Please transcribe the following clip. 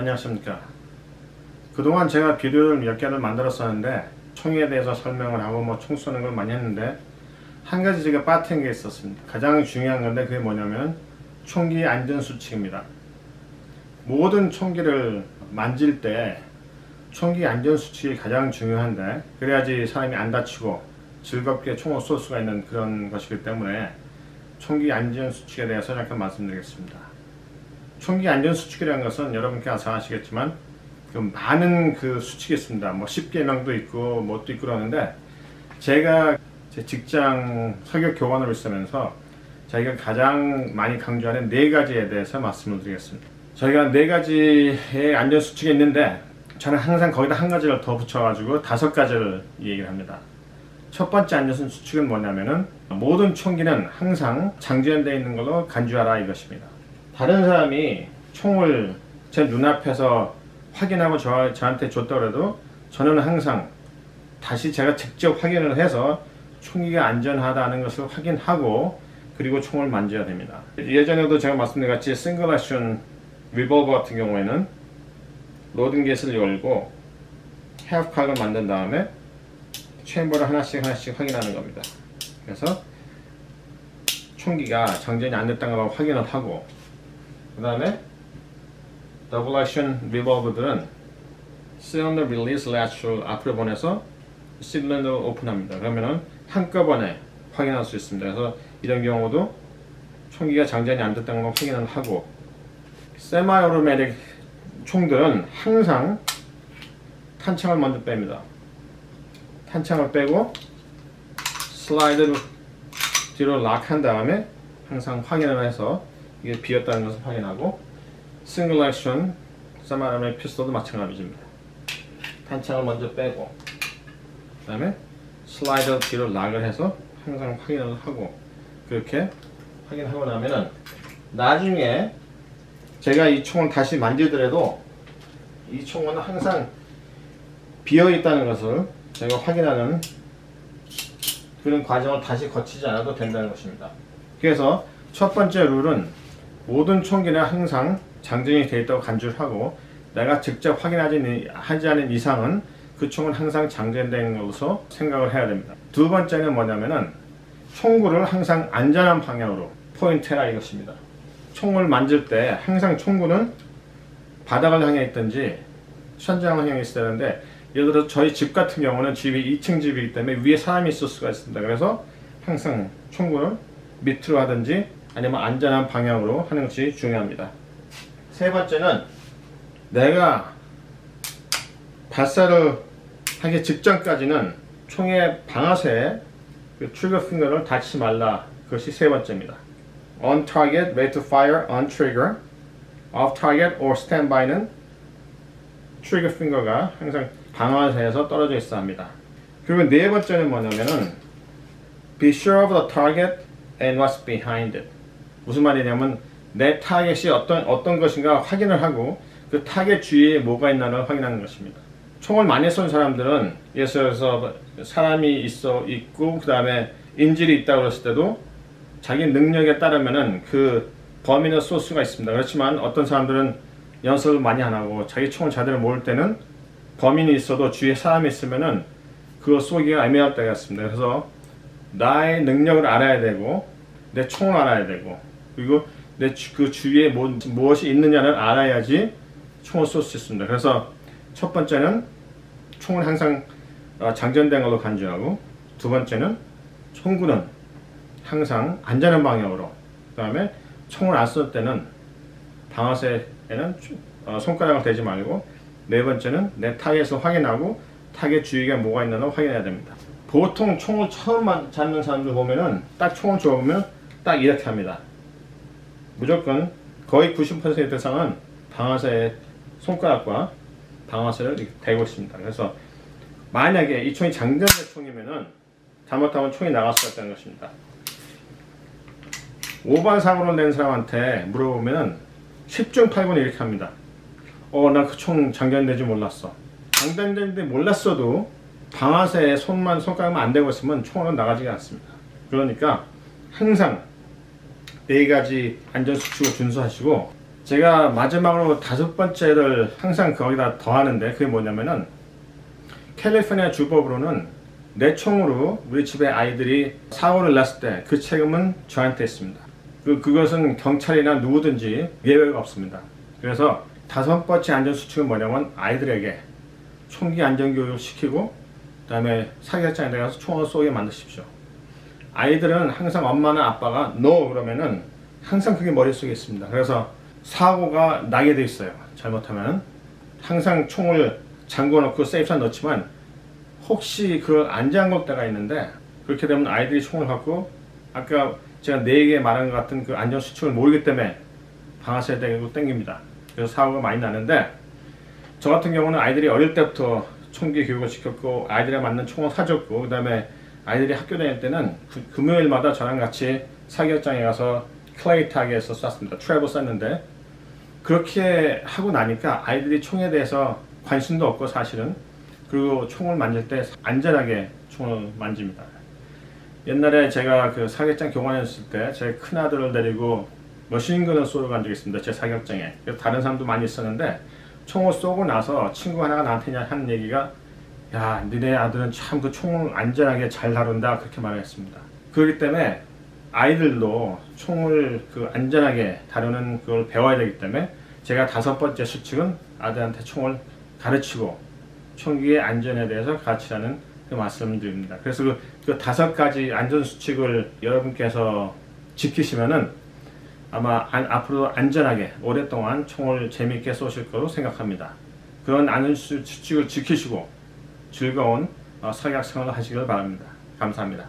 안녕하십니까. 그동안 제가 비디오를 몇 개를 만들었었는데 총에 대해서 설명을 하고 총 쏘는 걸 많이 했는데 한 가지 제가 빠뜨린 게 있었습니다. 가장 중요한 건데 그게 뭐냐면 총기 안전수칙입니다. 모든 총기를 만질 때 총기 안전수칙이 가장 중요한데 그래야지 사람이 안 다치고 즐겁게 총을 쏠 수가 있는 그런 것이기 때문에 총기 안전수칙에 대해서 잠깐 말씀드리겠습니다. 총기 안전수칙이라는 것은 여러분께 잘 아시겠지만 많은 수칙이 있습니다. 10개명도 있고 뭣도 있고 그러는데 제가 제 직장 설교 교관으로 있으면서 저희가 가장 많이 강조하는 4가지에 대해서 말씀을 드리겠습니다. 저희가 4가지의 안전수칙이 있는데 저는 항상 거기다 한 가지를 더 붙여가지고 5가지를 얘기를 합니다. 첫 번째 안전수칙은 뭐냐면은 모든 총기는 항상 장전되어 있는 걸로 간주하라 이것입니다. 다른 사람이 총을 제 눈앞에서 확인하고 저한테 줬다고 해도 저는 항상 다시 제가 직접 확인을 해서 총기가 안전하다는 것을 확인하고 그리고 총을 만져야 됩니다. 예전에도 제가 말씀드린 같이 싱글 액션 리볼버 같은 경우에는 로딩 게이트를 열고 해프 칵을 만든 다음에 체인버를 하나씩 확인하는 겁니다. 그래서 총기가 장전이 안 됐다는 걸 확인을 하고 그 다음에 더블 액션 리볼버들은 실린더 릴리즈 latch를 앞으로 보내서 실린더를 오픈합니다. 그러면은 한꺼번에 확인할 수 있습니다. 그래서 이런 경우도 총기가 장전이 안 됐다는 걸 확인을 하고 세마이 오토매틱 총들은 항상 탄창을 먼저 뺍니다. 탄창을 빼고 슬라이드를 뒤로 락한 다음에 항상 확인을 해서 이게 비었다는 것을 확인하고 싱글 액션 세마이 오토매틱 피스톨도 마찬가지입니다. 탄창을 먼저 빼고 그 다음에 슬라이드 뒤로 락을 해서 항상 확인을 하고 그렇게 확인하고 나면은 나중에 제가 이 총을 다시 만지더라도 이 총은 항상 비어 있다는 것을 제가 확인하는 그런 과정을 다시 거치지 않아도 된다는 것입니다. 그래서 첫 번째 룰은 모든 총기는 항상 장전이 되어 있다고 간주를 하고 내가 직접 하지 않은 이상은 그 총은 항상 장전된 것으로 생각을 해야 됩니다. 두 번째는 뭐냐면은 총구를 항상 안전한 방향으로 포인트해라 이것입니다. 총을 만질 때 항상 총구는 바닥을 향해 있든지 천장을 향해 있어야 되는데 예를 들어 저희 집 같은 경우는 집이 2층 집이기 때문에 위에 사람이 있을 수가 있습니다. 그래서 항상 총구를 밑으로 하든지 아니면 안전한 방향으로 하는 것이 중요합니다. 세 번째는 내가 발사를 하기 직전까지는 총의 방아쇠에 트리거 핑거를 닿지 말라. 그것이 세 번째입니다. On target, ready to fire, on trigger, off target or stand by는 트리거 핑거가 항상 방아쇠에서 떨어져 있어야 합니다. 그리고 네 번째는 뭐냐면은 be sure of the target and what's behind it. 무슨 말이냐면 내 타겟이 어떤 것인가 확인을 하고 그 타겟 주위에 뭐가 있나를 확인하는 것입니다. 총을 많이 쏜 사람들은 예를 들어서 사람이 있고 그 다음에 인질이 있다고 그랬을 때도 자기 능력에 따르면은 그 범인을 쏠 수가 있습니다. 그렇지만 어떤 사람들은 연습을 많이 안 하고 자기 총을 제대로 모를 때는 범인이 있어도 주위에 사람이 있으면은 그거 쏘기가 애매할 때가 있습니다. 그래서 나의 능력을 알아야 되고 내 총을 알아야 되고 그리고 내 그 주위에 무엇이 있느냐를 알아야지 총을 쏠 수 있습니다. 그래서 첫 번째는 총을 항상 장전된 걸로 간주하고 두 번째는 총구는 항상 안전한 방향으로 그 다음에 총을 안 쏠 때는 방아쇠에는 손가락을 대지 말고 네 번째는 내 타겟을 확인하고 타겟 주위에 뭐가 있느냐 확인해야 됩니다. 보통 총을 처음 잡는 사람들 보면은 딱 총을 쏘면 딱 이렇게 합니다. 무조건 거의 90% 이상은 방아쇠에 손가락과 방아쇠를 이렇게 대고 있습니다. 그래서 만약에 이 총이 장전된 총이면은 잘못하면 총이 나갈 수가 있다는 것입니다. 5번 사고를 낸 사람한테 물어보면은 10중 8군 이렇게 합니다. 나 그 총 장전된지 몰랐어. 장전된지 몰랐어도 방아쇠에 손가락만 안 대고 있으면 총은 나가지가 않습니다. 그러니까 항상 4가지 안전수칙을 준수하시고 제가 마지막으로 5번째를 항상 거기다 더하는데 그게 뭐냐면은 캘리포니아 주법으로는 내 총으로 우리 집에 아이들이 사고를 났을 때 그 책임은 저한테 있습니다. 그것은 경찰이나 누구든지 예외가 없습니다. 그래서 5번째 안전수칙은 뭐냐면 아이들에게 총기 안전교육을 시키고 그 다음에 사격장에 가서 총을 쏘게 만드십시오. 아이들은 항상 엄마나 아빠가 NO 그러면은 항상 그게 머릿속에 있습니다. 그래서 사고가 나게 돼 있어요. 잘못하면 항상 총을 잠궈 놓고 세이프에 넣지만 혹시 그걸 안 잠글 때가 있는데 그렇게 되면 아이들이 총을 갖고 아까 제가 4개 말한 것 같은 그 안전수칙을 모르기 때문에 방아쇠 대고 땡깁니다. 그래서 사고가 많이 나는데 저 같은 경우는 아이들이 어릴 때부터 총기 교육을 시켰고 아이들에 맞는 총을 사줬고 그 다음에 아이들이 학교 다닐 때는 금요일마다 저랑 같이 사격장에 가서 클레이 타겟에서 쐈습니다. 트래블 쐈는데 그렇게 하고 나니까 아이들이 총에 대해서 관심도 없고 사실은 그리고 총을 만질 때 안전하게 총을 만집니다. 옛날에 제가 그 사격장 교관했을 때 제 큰아들을 데리고 머신건을 쏘러 간 적이 있습니다. 제 사격장에. 그래서 다른 사람도 많이 있었는데 총을 쏘고 나서 친구 하나가 나한테 하는 얘기가 야, 니네 아들은 참 그 총을 안전하게 잘 다룬다 그렇게 말했습니다. 그렇기 때문에 아이들도 총을 그 안전하게 다루는 그걸 배워야 되기 때문에 제가 5번째 수칙은 아들한테 총을 가르치고 총기의 안전에 대해서 가르치라는 그 말씀을 드립니다. 그래서 그 5가지 안전수칙을 여러분께서 지키시면은 아마 앞으로 안전하게 오랫동안 총을 재미있게 쏘실 거로 생각합니다. 그런 안전수칙을 지키시고 즐거운 사격 생활을 하시길 바랍니다. 감사합니다.